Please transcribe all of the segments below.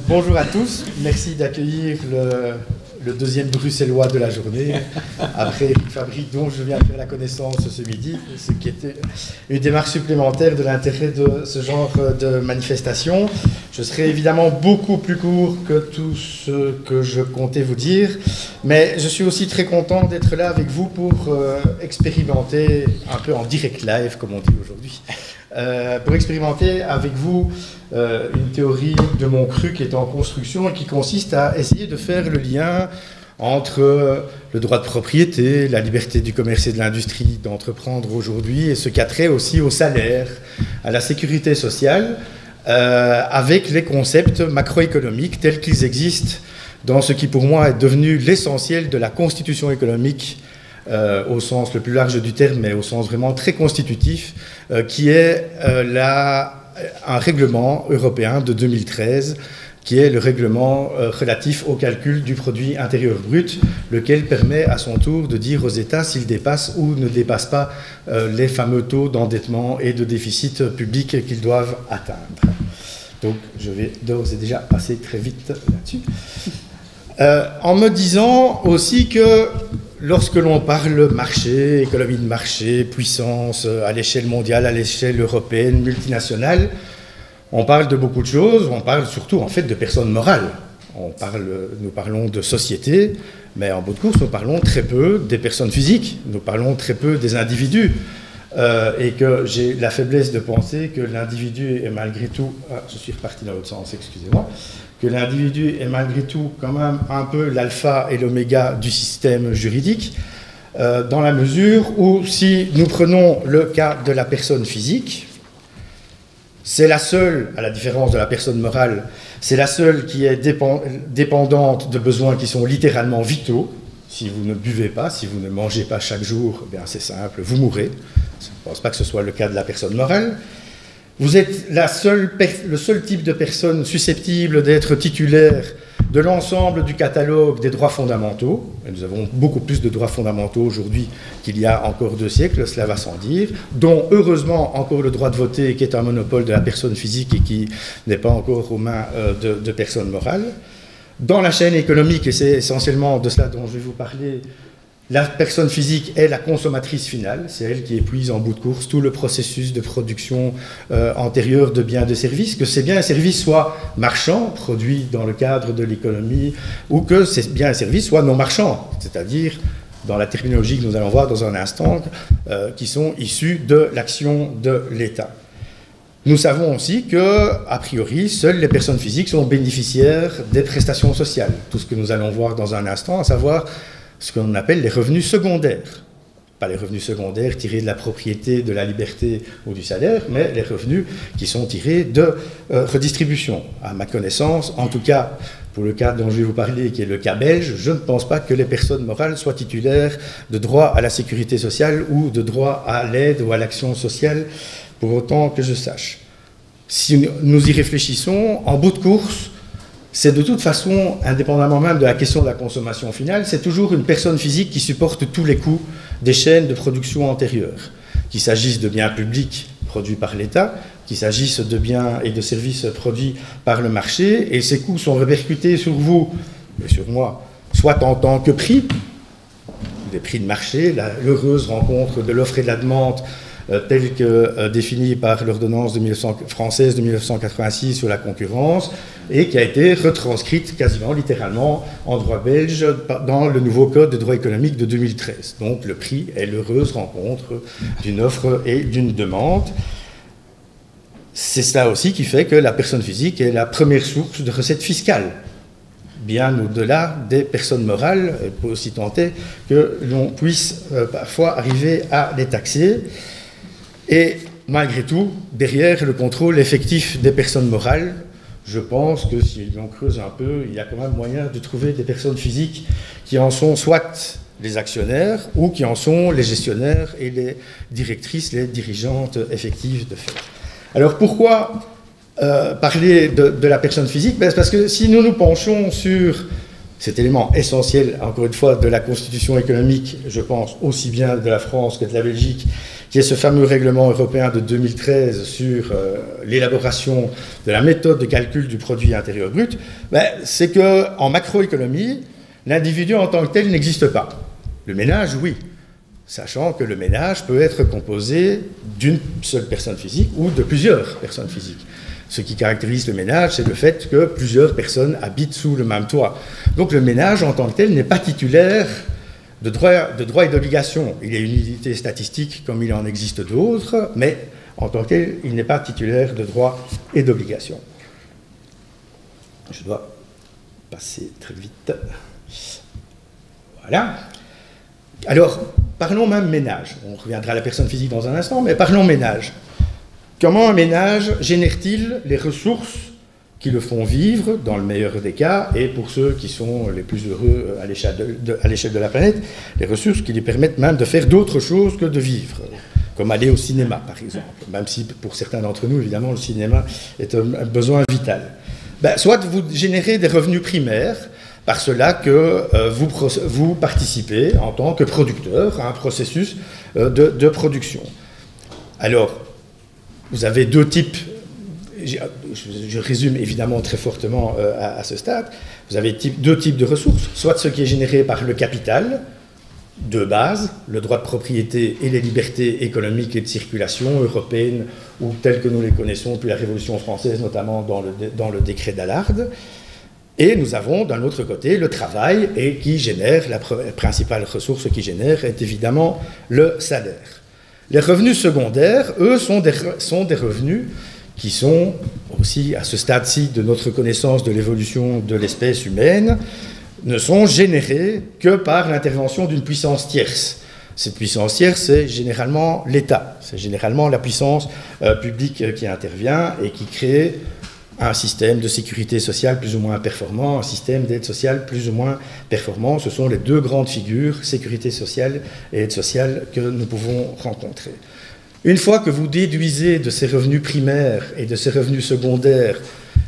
Bonjour à tous, merci d'accueillir le deuxième bruxellois de la journée, après Eric Fabry, dont je viens de faire la connaissance ce midi, ce qui était une démarche supplémentaire de l'intérêt de ce genre de manifestation. Je serai évidemment beaucoup plus court que tout ce que je comptais vous dire, mais je suis aussi très content d'être là avec vous pour expérimenter, un peu en direct live, comme on dit aujourd'hui, pour expérimenter avec vous une théorie de mon cru qui est en construction et qui consiste à essayer de faire le lien entre le droit de propriété, la liberté du commerce et de l'industrie d'entreprendre aujourd'hui et ce qui a trait aussi au salaire, à la sécurité sociale, avec les concepts macroéconomiques tels qu'ils existent dans ce qui pour moi est devenu l'essentiel de la constitution économique au sens le plus large du terme, mais au sens vraiment très constitutif, qui est un règlement européen de 2013, qui est le règlement relatif au calcul du produit intérieur brut, lequel permet à son tour de dire aux États s'ils dépassent ou ne dépassent pas les fameux taux d'endettement et de déficit public qu'ils doivent atteindre. Donc je vais d'ores et déjà passer très vite là-dessus. En me disant aussi que lorsque l'on parle marché, économie de marché, puissance à l'échelle mondiale, à l'échelle européenne, multinationale, on parle de beaucoup de choses, on parle surtout en fait de personnes morales. Nous parlons de société, mais en bout de course, nous parlons très peu des personnes physiques, nous parlons très peu des individus. Et que j'ai la faiblesse de penser que l'individu est malgré tout... Ah, je suis reparti dans l'autre sens, excusez-moi. Que l'individu est malgré tout quand même un peu l'alpha et l'oméga du système juridique, dans la mesure où, si nous prenons le cas de la personne physique, c'est la seule, à la différence de la personne morale, c'est la seule qui est dépendante de besoins qui sont littéralement vitaux. Si vous ne buvez pas, si vous ne mangez pas chaque jour, eh bien c'est simple, vous mourrez. Je ne pense pas que ce soit le cas de la personne morale. Vous êtes le seul type de personne susceptible d'être titulaire de l'ensemble du catalogue des droits fondamentaux. Et nous avons beaucoup plus de droits fondamentaux aujourd'hui qu'il y a encore 2 siècles, cela va sans dire, dont heureusement encore le droit de voter qui est un monopole de la personne physique et qui n'est pas encore aux mains de personnes morales. Dans la chaîne économique, et c'est essentiellement de cela dont je vais vous parler, la personne physique est la consommatrice finale, c'est elle qui épuise en bout de course tout le processus de production antérieur de biens et de services, que ces biens et services soient marchands, produits dans le cadre de l'économie, ou que ces biens et services soient non marchands, c'est-à-dire, dans la terminologie que nous allons voir dans un instant, qui sont issus de l'action de l'État. Nous savons aussi que, a priori, seules les personnes physiques sont bénéficiaires des prestations sociales. Tout ce que nous allons voir dans un instant, à savoir ce qu'on appelle les revenus secondaires. Pas les revenus secondaires tirés de la propriété, de la liberté ou du salaire, mais les revenus qui sont tirés de redistribution. À ma connaissance, en tout cas, pour le cas dont je vais vous parler, qui est le cas belge, je ne pense pas que les personnes morales soient titulaires de droit à la sécurité sociale ou de droit à l'aide ou à l'action sociale, pour autant que je sache. Si nous y réfléchissons, en bout de course, c'est de toute façon, indépendamment même de la question de la consommation finale, c'est toujours une personne physique qui supporte tous les coûts des chaînes de production antérieures, qu'il s'agisse de biens publics produits par l'État, qu'il s'agisse de biens et de services produits par le marché, et ces coûts sont répercutés sur vous et sur moi, soit en tant que prix, des prix de marché, l'heureuse rencontre de l'offre et de la demande, telle que définie par l'ordonnance française de 1986 sur la concurrence et qui a été retranscrite quasiment littéralement en droit belge dans le nouveau code de droit économique de 2013. Donc le prix est l'heureuse rencontre d'une offre et d'une demande. C'est cela aussi qui fait que la personne physique est la première source de recettes fiscales, bien au-delà des personnes morales. Il peut aussi tenter que l'on puisse parfois arriver à les taxer. Et malgré tout, derrière le contrôle effectif des personnes morales, je pense que si l'on creuse un peu, il y a quand même moyen de trouver des personnes physiques qui en sont soit les actionnaires ou qui en sont les gestionnaires et les directrices, les dirigeantes effectives de fait. Alors pourquoi parler de la personne physique? Ben, c'est parce que si nous nous penchons sur cet élément essentiel, encore une fois, de la constitution économique, je pense, aussi bien de la France que de la Belgique, qui est ce fameux règlement européen de 2013 sur l'élaboration de la méthode de calcul du produit intérieur brut, ben, c'est qu'en macroéconomie, l'individu en tant que tel n'existe pas. Le ménage, oui, sachant que le ménage peut être composé d'une seule personne physique ou de plusieurs personnes physiques. Ce qui caractérise le ménage, c'est le fait que plusieurs personnes habitent sous le même toit. Donc le ménage en tant que tel n'est pas titulaire de droits et d'obligations. Il est une unité statistique comme il en existe d'autres, mais en tant que tel, il n'est pas titulaire de droits et d'obligations. Je dois passer très vite. Voilà. Alors, parlons même ménage. On reviendra à la personne physique dans un instant, mais parlons ménage. Comment un ménage génère-t-il les ressources qui le font vivre, dans le meilleur des cas, et pour ceux qui sont les plus heureux à l'échelle de la planète, les ressources qui lui permettent même de faire d'autres choses que de vivre, comme aller au cinéma, par exemple, même si pour certains d'entre nous, évidemment, le cinéma est un besoin vital. Ben, soit vous générez des revenus primaires, par cela que vous participez en tant que producteur à un processus de production. Alors, vous avez deux types, je résume évidemment très fortement à ce stade, vous avez deux types de ressources, soit ce qui est généré par le capital, de base, le droit de propriété et les libertés économiques et de circulation européennes, ou telles que nous les connaissons depuis la Révolution française, notamment dans le décret d'Allard. Et nous avons d'un autre côté le travail, et qui génère, la principale ressource qui génère est évidemment le salaire. Les revenus secondaires, eux, sont des revenus qui sont aussi, à ce stade-ci de notre connaissance de l'évolution de l'espèce humaine, ne sont générés que par l'intervention d'une puissance tierce. Cette puissance tierce, c'est généralement l'État, c'est généralement la puissance publique qui intervient et qui crée un système de sécurité sociale plus ou moins performant, un système d'aide sociale plus ou moins performant. Ce sont les deux grandes figures, sécurité sociale et aide sociale, que nous pouvons rencontrer. Une fois que vous déduisez de ces revenus primaires et de ces revenus secondaires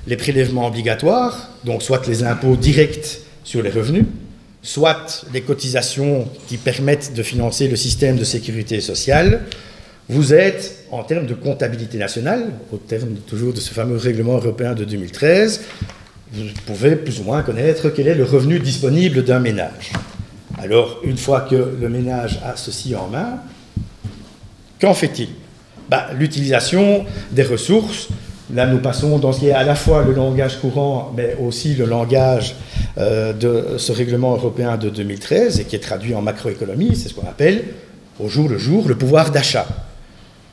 les prélèvements obligatoires, donc soit les impôts directs sur les revenus, soit les cotisations qui permettent de financer le système de sécurité sociale, vous êtes, en termes de comptabilité nationale, au terme toujours de ce fameux règlement européen de 2013, vous pouvez plus ou moins connaître quel est le revenu disponible d'un ménage. Alors, une fois que le ménage a ceci en main, qu'en fait-il? L'utilisation des ressources. Là, nous passons dans ce qui est à la fois le langage courant, mais aussi le langage de ce règlement européen de 2013, et qui est traduit en macroéconomie, c'est ce qu'on appelle, au jour le jour, le pouvoir d'achat.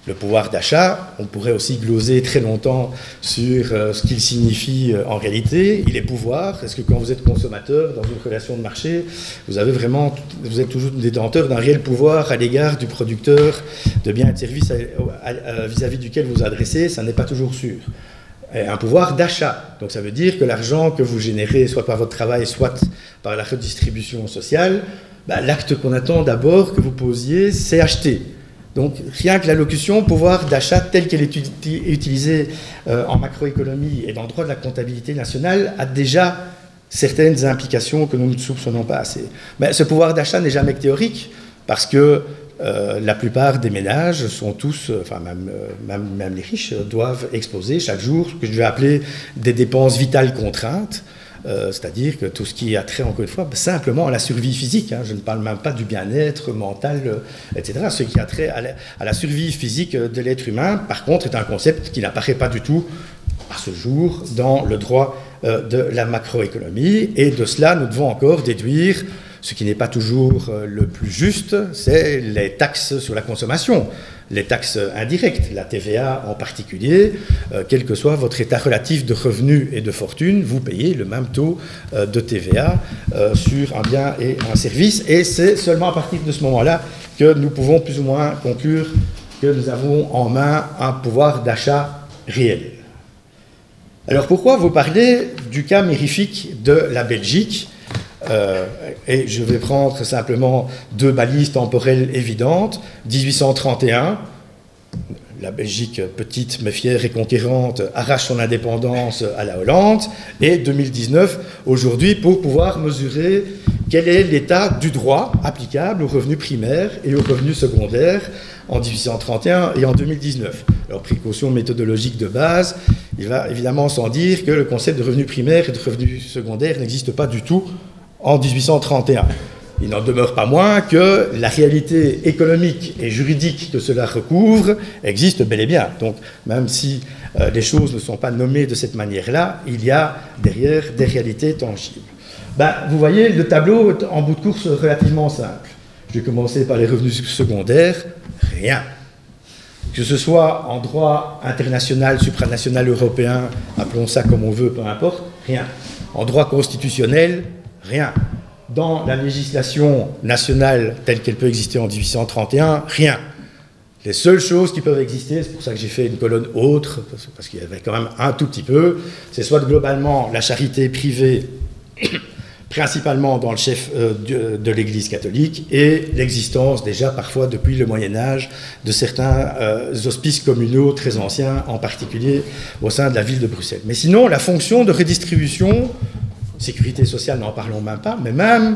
Le pouvoir d'achat, on pourrait aussi gloser très longtemps sur ce qu'il signifie en réalité. Il est pouvoir. Est-ce que quand vous êtes consommateur dans une relation de marché, vous êtes toujours détenteur d'un réel pouvoir à l'égard du producteur de biens et de services vis-à-vis duquel vous vous adressez? Ça n'est pas toujours sûr. Un pouvoir d'achat. Donc ça veut dire que l'argent que vous générez, soit par votre travail, soit par la redistribution sociale, l'acte qu'on attend d'abord que vous posiez, c'est acheter. Donc, rien que la locution pouvoir d'achat telle qu'elle est utilisée en macroéconomie et dans le droit de la comptabilité nationale a déjà certaines implications que nous ne soupçonnons pas assez. Mais ce pouvoir d'achat n'est jamais que théorique, parce que la plupart des ménages sont tous, enfin même les riches, doivent exposer chaque jour ce que je vais appeler des dépenses vitales contraintes. C'est-à-dire que tout ce qui a trait, encore une fois, simplement à la survie physique, je ne parle même pas du bien-être mental, etc. Ce qui a trait à la survie physique de l'être humain, par contre, est un concept qui n'apparaît pas du tout, à ce jour, dans le droit de la macroéconomie. Et de cela, nous devons encore déduire, ce qui n'est pas toujours le plus juste, c'est les taxes sur la consommation. Les taxes indirectes, la TVA en particulier, quel que soit votre état relatif de revenus et de fortune, vous payez le même taux de TVA sur un bien et un service. Et c'est seulement à partir de ce moment-là que nous pouvons plus ou moins conclure que nous avons en main un pouvoir d'achat réel. Alors pourquoi vous parlez du cas mirifique de la Belgique ? Et je vais prendre simplement deux balises temporelles évidentes. 1831, la Belgique, petite mais fière et conquérante, arrache son indépendance à la Hollande, et 2019, aujourd'hui, pour pouvoir mesurer quel est l'état du droit applicable aux revenus primaires et aux revenus secondaires en 1831 et en 2019. Alors, précaution méthodologique de base, il va évidemment sans dire que le concept de revenu primaire et de revenu secondaire n'existe pas du tout en 1831. Il n'en demeure pas moins que la réalité économique et juridique que cela recouvre existe bel et bien. Donc, même si les choses ne sont pas nommées de cette manière-là, il y a derrière des réalités tangibles. Vous voyez, le tableau est en bout de course relativement simple. Je vais commencer par les revenus secondaires. Rien. Que ce soit en droit international, supranational, européen, appelons ça comme on veut, peu importe, rien. En droit constitutionnel, rien. Dans la législation nationale telle qu'elle peut exister en 1831, rien. Les seules choses qui peuvent exister, c'est pour ça que j'ai fait une colonne autre, parce qu'il y avait quand même un tout petit peu, c'est soit globalement la charité privée, principalement dans le chef de l'Église catholique, et l'existence déjà parfois depuis le Moyen-Âge de certains hospices communaux très anciens, en particulier au sein de la ville de Bruxelles. Mais sinon, la fonction de redistribution, sécurité sociale, n'en parlons même pas, mais même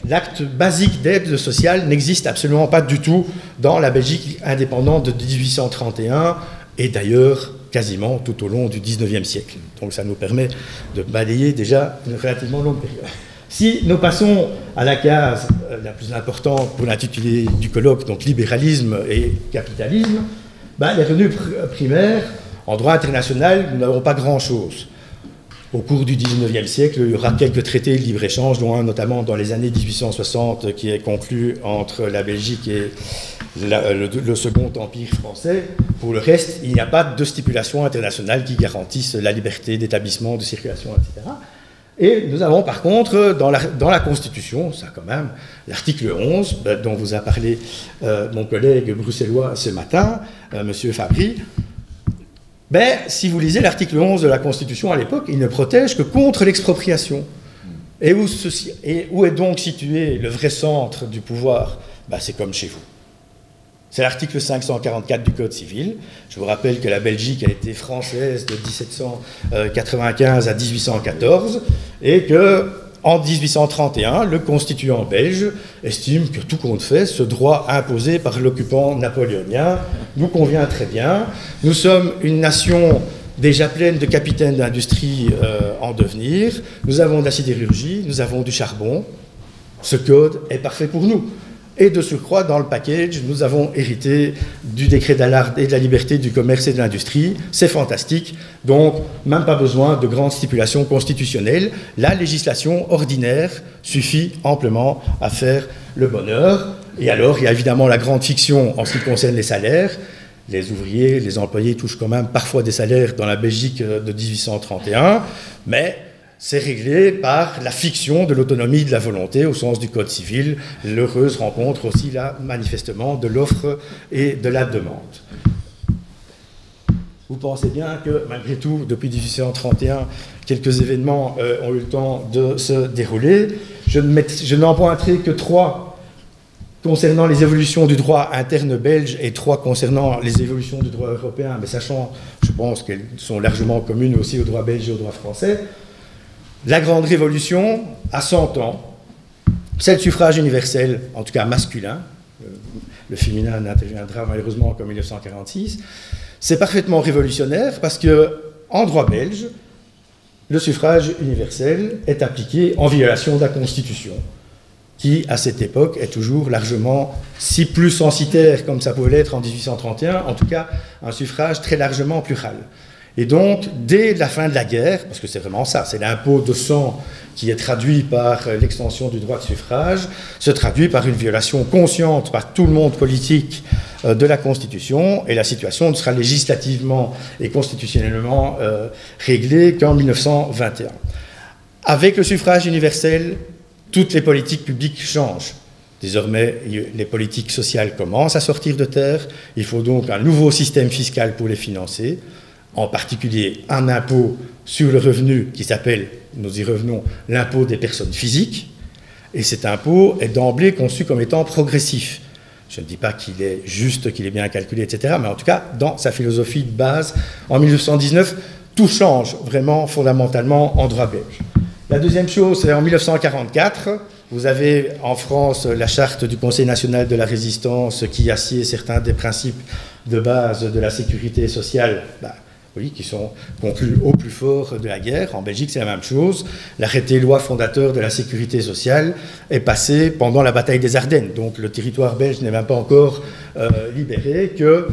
l'acte basique d'aide sociale n'existe absolument pas du tout dans la Belgique indépendante de 1831 et d'ailleurs quasiment tout au long du 19e siècle. Donc ça nous permet de balayer déjà une relativement longue période. Si nous passons à la case la plus importante pour l'intitulé du colloque, donc libéralisme et capitalisme, les revenus primaires, en droit international, nous n'avons pas grand-chose. Au cours du 19e siècle, il y aura quelques traités de libre-échange, dont un notamment dans les années 1860 qui est conclu entre la Belgique et le Second Empire français. Pour le reste, il n'y a pas de stipulation internationale qui garantisse la liberté d'établissement, de circulation, etc. Et nous avons par contre, dans la Constitution, ça quand même, l'article 11, dont vous a parlé mon collègue bruxellois ce matin, M. Fabry. Si vous lisez l'article 11 de la Constitution à l'époque, il ne protège que contre l'expropriation. Et où est donc situé le vrai centre du pouvoir? C'est comme chez vous. C'est l'article 544 du Code civil. Je vous rappelle que la Belgique a été française de 1795 à 1814 et que, en 1831, le constituant belge estime que tout compte fait, ce droit imposé par l'occupant napoléonien nous convient très bien. Nous sommes une nation déjà pleine de capitaines d'industrie en devenir. Nous avons de la sidérurgie, nous avons du charbon. Ce code est parfait pour nous. Et de surcroît, dans le package, nous avons hérité du décret d'Allard et de la liberté du commerce et de l'industrie. C'est fantastique. Donc, même pas besoin de grandes stipulations constitutionnelles. La législation ordinaire suffit amplement à faire le bonheur. Et alors, il y a évidemment la grande fiction en ce qui concerne les salaires. Les ouvriers, les employés touchent quand même parfois des salaires dans la Belgique de 1831, mais c'est réglé par la fiction de l'autonomie de la volonté au sens du Code civil, l'heureuse rencontre aussi là, manifestement, de l'offre et de la demande. Vous pensez bien que, malgré tout, depuis 1831, quelques événements ont eu le temps de se dérouler. Je n'en pointerai que 3 concernant les évolutions du droit interne belge et 3 concernant les évolutions du droit européen, mais sachant, je pense qu'elles sont largement communes aussi au droit belge et au droit français. La Grande Révolution, à 100 ans, c'est le suffrage universel, en tout cas masculin. Le féminin n'interviendra malheureusement qu'en 1946. C'est parfaitement révolutionnaire parce qu'en droit belge, le suffrage universel est appliqué en violation de la Constitution, qui, à cette époque, est toujours largement, si plus censitaire comme ça pouvait l'être en 1831, en tout cas un suffrage très largement plural. Et donc, dès la fin de la guerre, parce que c'est vraiment ça, c'est l'impôt de sang qui est traduit par l'extension du droit de suffrage, se traduit par une violation consciente par tout le monde politique de la Constitution, et la situation ne sera législativement et constitutionnellement réglée qu'en 1921. Avec le suffrage universel, toutes les politiques publiques changent. Désormais, les politiques sociales commencent à sortir de terre, il faut donc un nouveau système fiscal pour les financer, en particulier un impôt sur le revenu qui s'appelle, nous y revenons, l'impôt des personnes physiques. Et cet impôt est d'emblée conçu comme étant progressif. Je ne dis pas qu'il est juste, qu'il est bien calculé, etc. Mais en tout cas, dans sa philosophie de base, en 1919, tout change vraiment fondamentalement en droit belge. La deuxième chose, c'est en 1944, vous avez en France la charte du Conseil national de la résistance qui assied certains des principes de base de la sécurité sociale, oui, qui sont conclus au plus fort de la guerre. En Belgique, c'est la même chose. L'arrêté loi fondateur de la sécurité sociale est passé pendant la bataille des Ardennes. Donc le territoire belge n'est même pas encore libéré, que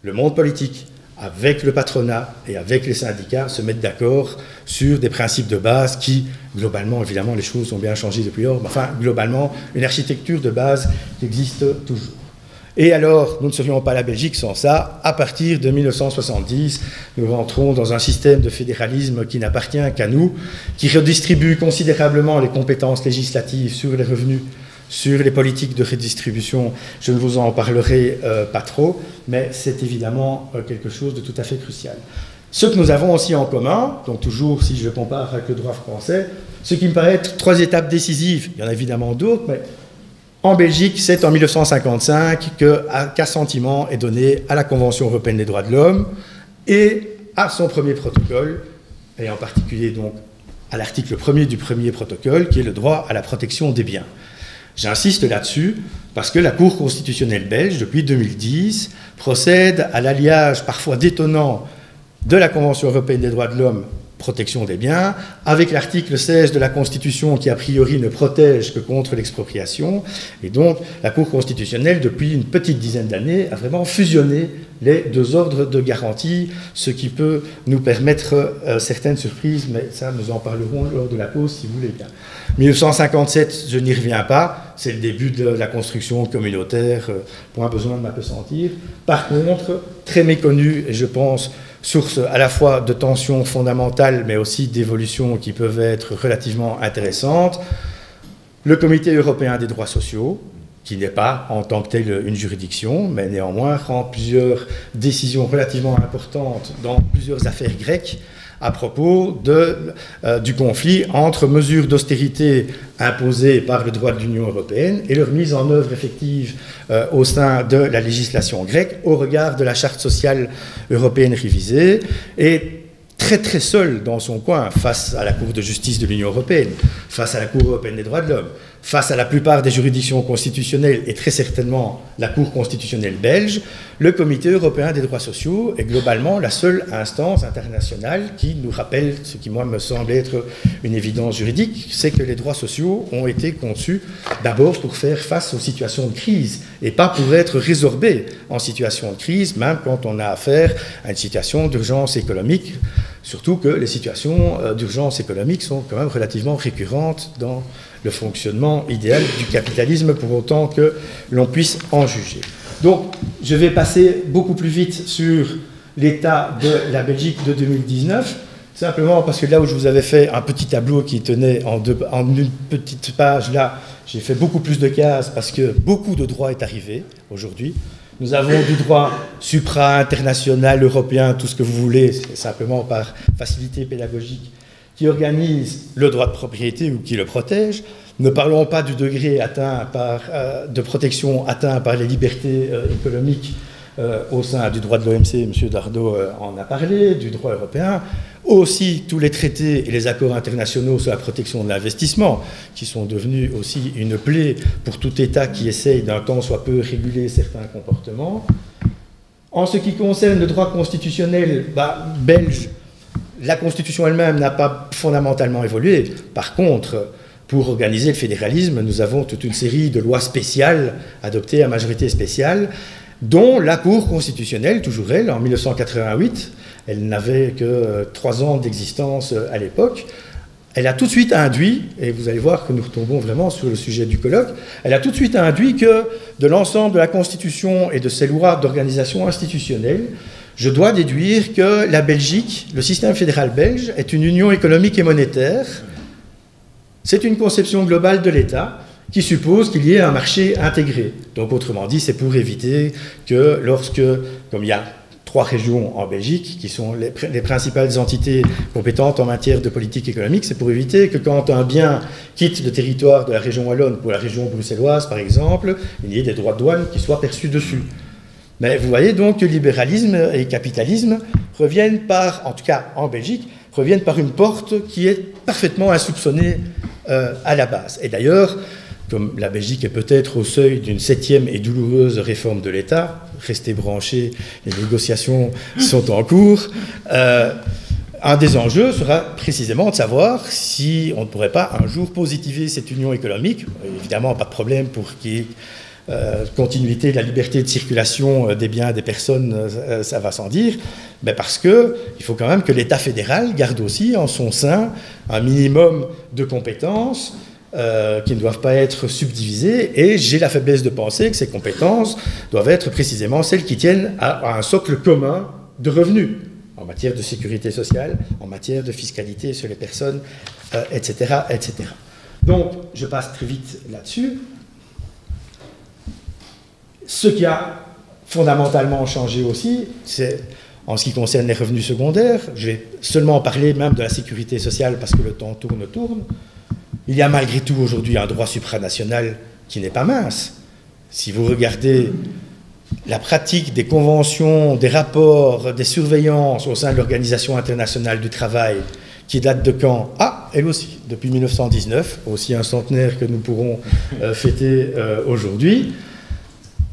le monde politique, avec le patronat et avec les syndicats, se mettent d'accord sur des principes de base qui, globalement, évidemment, les choses ont bien changé depuis lors, mais enfin, globalement, une architecture de base qui existe toujours. Et alors, nous ne serions pas la Belgique sans ça. À partir de 1970, nous rentrons dans un système de fédéralisme qui n'appartient qu'à nous, qui redistribue considérablement les compétences législatives sur les revenus, sur les politiques de redistribution. Je ne vous en parlerai pas trop, mais c'est évidemment quelque chose de tout à fait crucial. Ce que nous avons aussi en commun, donc toujours si je compare avec le droit français, ce qui me paraît être 3 étapes décisives, il y en a évidemment d'autres, mais en Belgique, c'est en 1955 qu'assentiment est donné à la Convention européenne des droits de l'homme et à son premier protocole, et en particulier donc à l'article 1er du premier protocole, qui est le droit à la protection des biens. J'insiste là-dessus parce que la Cour constitutionnelle belge, depuis 2010, procède à l'alliage parfois détonnant de la Convention européenne des droits de l'homme, protection des biens, avec l'article 16 de la Constitution qui, a priori, ne protège que contre l'expropriation. Et donc, la Cour constitutionnelle, depuis une petite dizaine d'années, a vraiment fusionné les 2 ordres de garantie, ce qui peut nous permettre certaines surprises, mais ça, nous en parlerons lors de la pause, si vous voulez bien. 1957, je n'y reviens pas, c'est le début de la construction communautaire, point besoin de m'apesantir. Par contre, très méconnu, et je pense source à la fois de tensions fondamentales, mais aussi d'évolutions qui peuvent être relativement intéressantes, le Comité européen des droits sociaux, qui n'est pas en tant que tel une juridiction, mais néanmoins rend plusieurs décisions relativement importantes dans plusieurs affaires grecques à propos du conflit entre mesures d'austérité imposées par le droit de l'Union européenne et leur mise en œuvre effective au sein de la législation grecque au regard de la charte sociale européenne révisée, et très très seul dans son coin face à la Cour de justice de l'Union européenne, face à la Cour européenne des droits de l'homme, face à la plupart des juridictions constitutionnelles et très certainement la Cour constitutionnelle belge, le Comité européen des droits sociaux est globalement la seule instance internationale qui nous rappelle ce qui, moi, me semble être une évidence juridique, c'est que les droits sociaux ont été conçus d'abord pour faire face aux situations de crise et pas pour être résorbés en situation de crise, même quand on a affaire à une situation d'urgence économique, surtout que les situations d'urgence économique sont quand même relativement récurrentes dans le fonctionnement idéal du capitalisme, pour autant que l'on puisse en juger. Donc, je vais passer beaucoup plus vite sur l'état de la Belgique de 2019, simplement parce que là où je vous avais fait un petit tableau qui tenait en une petite page, là, j'ai fait beaucoup plus de cases parce que beaucoup de droit est arrivé aujourd'hui. Nous avons du droit supra-international, européen, tout ce que vous voulez, simplement par facilité pédagogique, qui organise le droit de propriété ou qui le protège. Ne parlons pas du degré atteint de protection atteint par les libertés économiques au sein du droit de l'OMC, M. Dardot en a parlé, du droit européen, aussi tous les traités et les accords internationaux sur la protection de l'investissement, qui sont devenus aussi une plaie pour tout État qui essaye d'un temps soit peu réguler certains comportements. En ce qui concerne le droit constitutionnel belge, la Constitution elle-même n'a pas fondamentalement évolué. Par contre, pour organiser le fédéralisme, nous avons toute une série de lois spéciales adoptées à majorité spéciale, dont la Cour constitutionnelle, toujours elle, en 1988, elle n'avait que 3 ans d'existence à l'époque, elle a tout de suite induit, et vous allez voir que nous retombons vraiment sur le sujet du colloque, elle a tout de suite induit que de l'ensemble de la Constitution et de ses lois d'organisation institutionnelle, je dois déduire que la Belgique, le système fédéral belge, est une union économique et monétaire. C'est une conception globale de l'État qui suppose qu'il y ait un marché intégré. Donc, autrement dit, c'est pour éviter que lorsque, comme il y a 3 régions en Belgique, qui sont les principales entités compétentes en matière de politique économique. C'est pour éviter que quand un bien quitte le territoire de la région wallonne pour la région bruxelloise, par exemple, il y ait des droits de douane qui soient perçus dessus. Mais vous voyez donc que libéralisme et capitalisme reviennent par, en tout cas en Belgique, reviennent par une porte qui est parfaitement insoupçonnée à la base. Et d'ailleurs, comme la Belgique est peut-être au seuil d'une 7e et douloureuse réforme de l'État, restez branchés, les négociations sont en cours, un des enjeux sera précisément de savoir si on ne pourrait pas un jour positiver cette union économique. Évidemment, pas de problème pour qu'il y ait continuité de la liberté de circulation des biens et des personnes, ça va sans dire, mais parce qu'il faut quand même que l'État fédéral garde aussi en son sein un minimum de compétences qui ne doivent pas être subdivisées, et j'ai la faiblesse de penser que ces compétences doivent être précisément celles qui tiennent à un socle commun de revenus, en matière de sécurité sociale, en matière de fiscalité sur les personnes, etc., etc. Donc, je passe très vite là-dessus. Ce qui a fondamentalement changé aussi, c'est en ce qui concerne les revenus secondaires. Je vais seulement parler même de la sécurité sociale parce que le temps tourne. Il y a malgré tout aujourd'hui un droit supranational qui n'est pas mince. Si vous regardez la pratique des conventions, des rapports, des surveillances au sein de l'Organisation internationale du travail, qui date de quand? Ah, elle aussi, depuis 1919, aussi un centenaire que nous pourrons fêter aujourd'hui.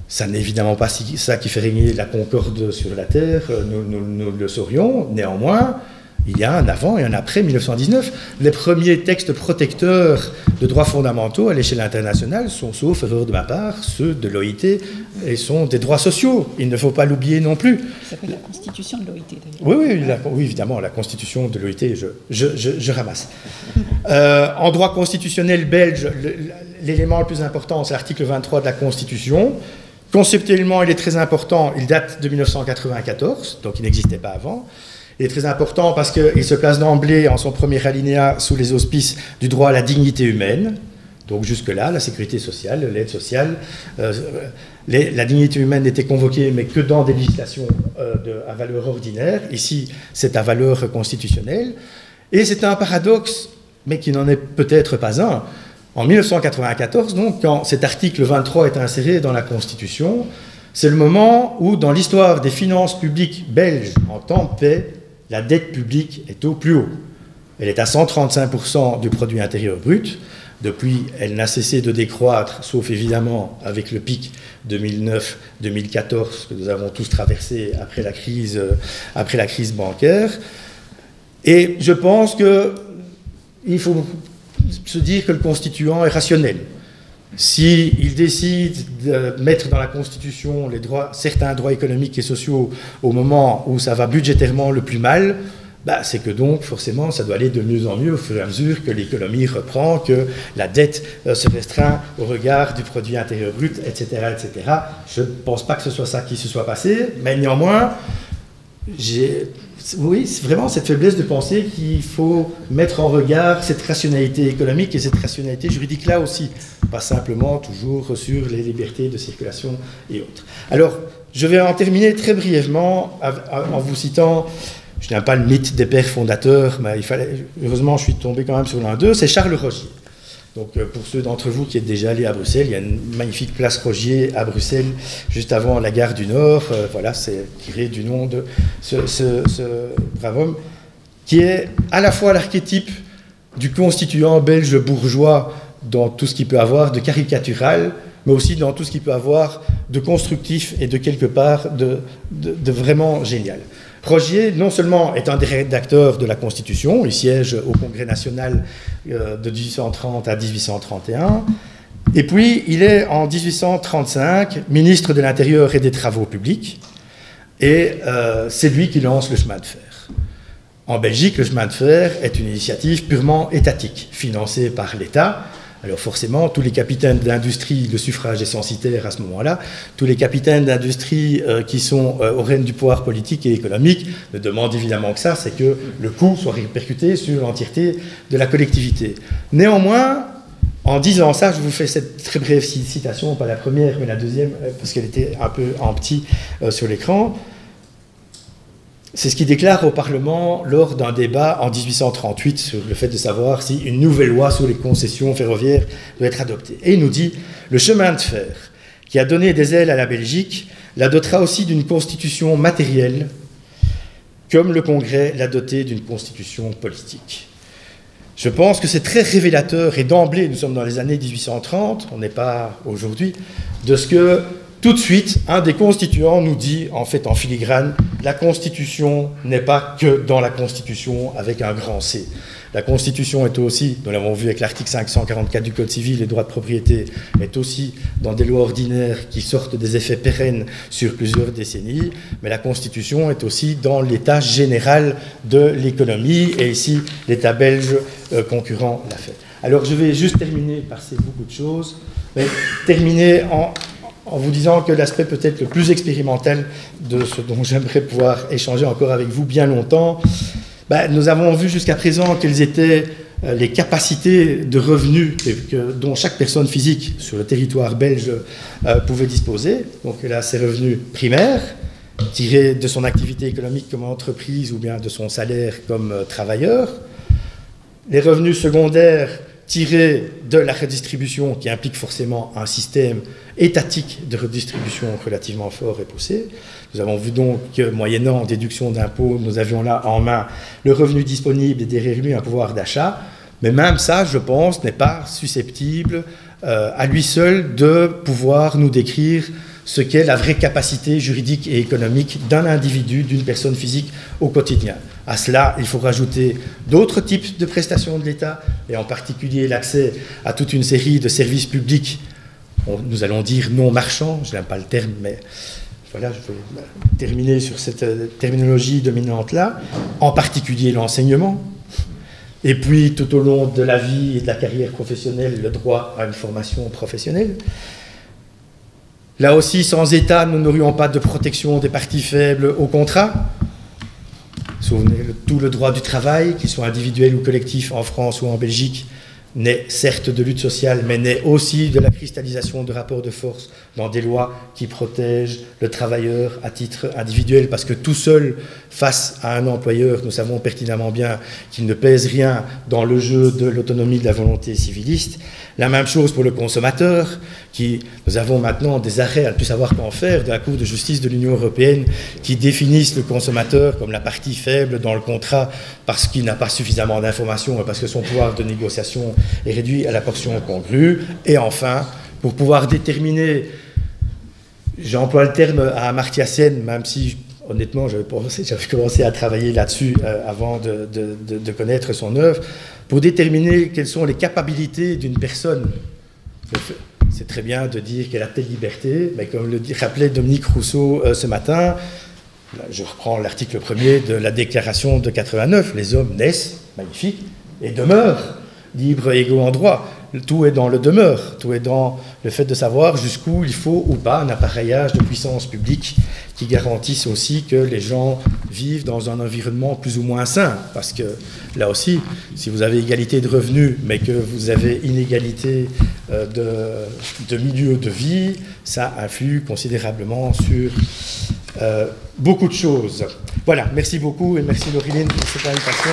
Ça n'est évidemment pas ça qui fait régner la concorde sur la Terre, nous le saurions. Néanmoins, il y a un avant et un après 1919. Les premiers textes protecteurs de droits fondamentaux à l'échelle internationale sont, sauf erreur de ma part, ceux de l'OIT et sont des droits sociaux. Il ne faut pas l'oublier non plus. Ça s'appelle la Constitution de l'OIT, d'ailleurs. Oui, évidemment, la Constitution de l'OIT, je ramasse. En droit constitutionnel belge, l'élément le plus important, c'est l'article 23 de la Constitution. Conceptuellement, il est très important, il date de 1994, donc il n'existait pas avant. Il est très important parce qu'il se place d'emblée en son premier alinéa sous les auspices du droit à la dignité humaine. Donc jusque-là, la sécurité sociale, l'aide sociale, la dignité humaine n'était convoquée mais que dans des législations à valeur ordinaire. Ici, c'est à valeur constitutionnelle. Et c'est un paradoxe, mais qui n'en est peut-être pas un. En 1994, donc, quand cet article 23 est inséré dans la Constitution, c'est le moment où, dans l'histoire des finances publiques belges en temps de paix, la dette publique est au plus haut. Elle est à 135% du produit intérieur brut. Depuis, elle n'a cessé de décroître, sauf évidemment avec le pic 2009-2014 que nous avons tous traversé après la crise bancaire. Et je pense qu'il faut se dire que le constituant est rationnel. S'il décide de mettre dans la Constitution certains droits économiques et sociaux au moment où ça va budgétairement le plus mal, c'est que donc forcément ça doit aller de mieux en mieux au fur et à mesure que l'économie reprend, que la dette se restreint au regard du produit intérieur brut, etc., etc. Je ne pense pas que ce soit ça qui se soit passé, mais néanmoins, oui, c'est vraiment cette faiblesse de penser qu'il faut mettre en regard cette rationalité économique et cette rationalité juridique là aussi, pas simplement toujours sur les libertés de circulation et autres. Alors, je vais en terminer très brièvement en vous citant, je n'aime pas le mythe des pères fondateurs, mais heureusement je suis tombé quand même sur l'un d'eux, c'est Charles Rogier. Donc, pour ceux d'entre vous qui êtes déjà allés à Bruxelles, il y a une magnifique place Rogier à Bruxelles, juste avant la gare du Nord. Voilà, c'est tiré du nom de ce brave homme, qui est à la fois l'archétype du constituant belge bourgeois dans tout ce qu'il peut avoir de caricatural, mais aussi dans tout ce qu'il peut avoir de constructif et de quelque part de vraiment génial. Rogier, non seulement est un des rédacteurs de la Constitution, il siège au Congrès national de 1830 à 1831, et puis il est en 1835 ministre de l'Intérieur et des Travaux publics, et c'est lui qui lance le chemin de fer. En Belgique, le chemin de fer est une initiative purement étatique, financée par l'État. Alors forcément, tous les capitaines d'industrie, le suffrage est censitaire à ce moment-là, tous les capitaines d'industrie qui sont au règne du pouvoir politique et économique ne demandent évidemment que ça, c'est que le coût soit répercuté sur l'entièreté de la collectivité. Néanmoins, en disant ça, je vous fais cette très brève citation, pas la première, mais la deuxième, parce qu'elle était un peu en petit sur l'écran. C'est ce qu'il déclare au Parlement lors d'un débat en 1838 sur le fait de savoir si une nouvelle loi sur les concessions ferroviaires doit être adoptée. Et il nous dit « Le chemin de fer, qui a donné des ailes à la Belgique, la dotera aussi d'une constitution matérielle, comme le Congrès l'a dotée d'une constitution politique. » Je pense que c'est très révélateur, et d'emblée, nous sommes dans les années 1830, on n'est pas aujourd'hui, de ce que, tout de suite, un des constituants nous dit, en fait, en filigrane, la Constitution n'est pas que dans la Constitution avec un grand C. La Constitution est aussi, nous l'avons vu avec l'article 544 du Code civil, les droits de propriété, est aussi dans des lois ordinaires qui sortent des effets pérennes sur plusieurs décennies, mais la Constitution est aussi dans l'état général de l'économie, et ici, l'État belge concurrent l'a fait. Alors, je vais juste terminer par ces beaucoup de choses, mais terminer en vous disant que l'aspect peut-être le plus expérimental de ce dont j'aimerais pouvoir échanger encore avec vous bien longtemps, nous avons vu jusqu'à présent quelles étaient les capacités de revenus dont chaque personne physique sur le territoire belge pouvait disposer. Donc là, ses revenus primaires, tirés de son activité économique comme entreprise ou bien de son salaire comme travailleur. Les revenus secondaires tirés de la redistribution, qui implique forcément un système étatique de redistribution relativement fort et poussé. Nous avons vu donc que, moyennant déduction d'impôts, nous avions là en main le revenu disponible et derrière lui un pouvoir d'achat. Mais même ça, je pense, n'est pas susceptible à lui seul de pouvoir nous décrire ce qu'est la vraie capacité juridique et économique d'un individu, d'une personne physique au quotidien. À cela, il faut rajouter d'autres types de prestations de l'État, et en particulier l'accès à toute une série de services publics, nous allons dire non marchands, je n'aime pas le terme, mais voilà, je vais terminer sur cette terminologie dominante-là, en particulier l'enseignement, et puis tout au long de la vie et de la carrière professionnelle, le droit à une formation professionnelle. Là aussi, sans État, nous n'aurions pas de protection des parties faibles au contrat. Souvenez, tout le droit du travail, qu'il soit individuel ou collectif en France ou en Belgique, naît certes de lutte sociale, mais naît aussi de la cristallisation de rapports de force dans des lois qui protègent le travailleur à titre individuel, parce que tout seul, face à un employeur, nous savons pertinemment bien qu'il ne pèse rien dans le jeu de l'autonomie de la volonté civiliste. La même chose pour le consommateur, nous avons maintenant des arrêts à ne plus savoir qu'en faire de la Cour de justice de l'Union européenne qui définissent le consommateur comme la partie faible dans le contrat parce qu'il n'a pas suffisamment d'informations et parce que son pouvoir de négociation est réduit à la portion congrue. Et enfin, pour pouvoir déterminer, j'emploie le terme à Amartya Sen, même si honnêtement j'avais commencé à travailler là-dessus avant de connaître son œuvre, pour déterminer quelles sont les capacités d'une personne. C'est très bien de dire qu'elle a telle liberté, mais comme le rappelait Dominique Rousseau ce matin, je reprends l'article 1er de la Déclaration de 89, les hommes naissent, magnifiques, et demeurent libres et égaux en droit. Tout est dans le demeure, tout est dans le fait de savoir jusqu'où il faut ou pas un appareillage de puissance publique qui garantisse aussi que les gens vivent dans un environnement plus ou moins sain. Parce que là aussi, si vous avez égalité de revenus, mais que vous avez inégalité de milieu de vie, ça influe considérablement sur beaucoup de choses. Voilà, merci beaucoup et merci Laureline pour cette invitation.